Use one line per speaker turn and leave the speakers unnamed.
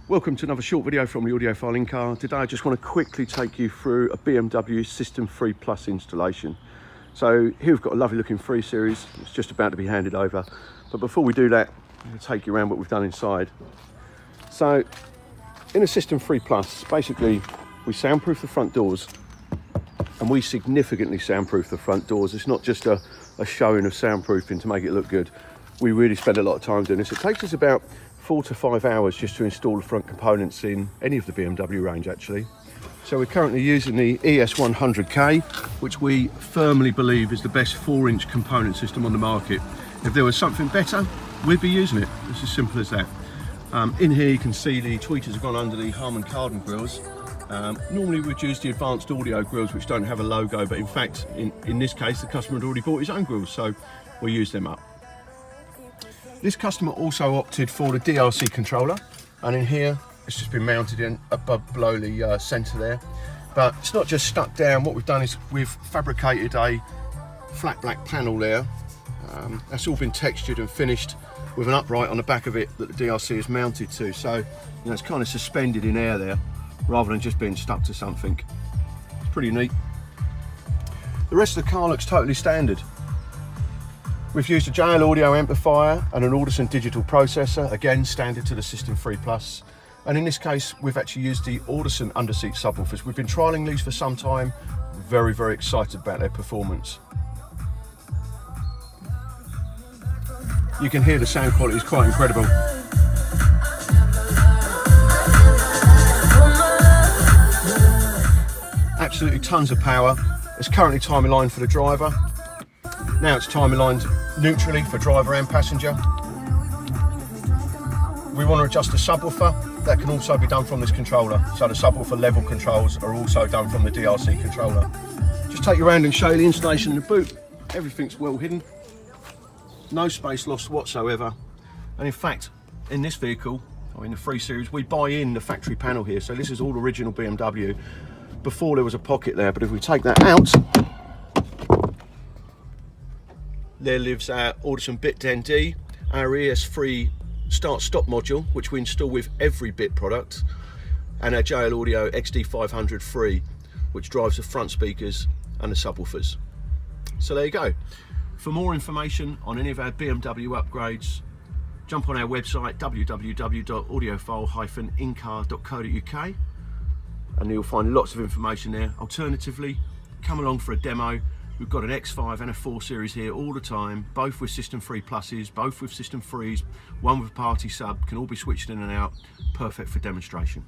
Welcome to another short video from the Audiofile-Incar. Today I just want to quickly take you through a BMW System 3 Plus installation. So here we've got a lovely looking 3 Series. It's just about to be handed over. But before we do that, I'm going to take you around what we've done inside. So in a System 3 Plus, basically we soundproof the front doors, and we significantly soundproof the front doors. It's not just a showing of soundproofing to make it look good. We really spend a lot of time doing this. It takes us about 4 to 5 hours just to install the front components in any of the BMW range actually. So we're currently using the ES100K, which we firmly believe is the best 4-inch component system on the market. If there was something better, we'd be using it. It's as simple as that. In here you can see the tweeters have gone under the Harman Kardon grills. Normally we'd use the advanced audio grills which don't have a logo, but in fact in this case the customer had already bought his own grills, so we'll use them up. This customer also opted for the DRC controller, and in here it's just been mounted in below the centre there. But it's not just stuck down. What we've done is we've fabricated a flat black panel there. That's all been textured and finished with an upright on the back of it that the DRC is mounted to. So it's kind of suspended in air there rather than just being stuck to something. It's pretty neat. The rest of the car looks totally standard. We've used a JL audio amplifier and an Audison digital processor, again standard to the System 3 Plus. And in this case, we've actually used the Audison underseat subwoofers. We've been trialling these for some time, very, very excited about their performance. You can hear the sound quality is quite incredible. Absolutely tons of power. It's currently time aligned for the driver. Now it's time aligned neutrally for driver and passenger. We want to adjust the subwoofer. That can also be done from this controller. So the subwoofer level controls are also done from the DRC controller. Just take you around and show you the installation in the boot. Everything's well hidden. No space lost whatsoever. And in fact, in this vehicle, or in the 3 Series, we buy in the factory panel here. So this is all original BMW. Before there was a pocket there, but if we take that out, there lives our Audison Bit DND, our ES3 start-stop module, which we install with every Bit product, and our JL Audio XD500 free, which drives the front speakers and the subwoofers. So there you go. For more information on any of our BMW upgrades, jump on our website www.audiofile-incar.co.uk, and you'll find lots of information there. Alternatively, come along for a demo. We've got an X5 and a 4 Series here all the time, both with System 3 Pluses, both with System 3s, one with a party sub, can all be switched in and out, perfect for demonstration.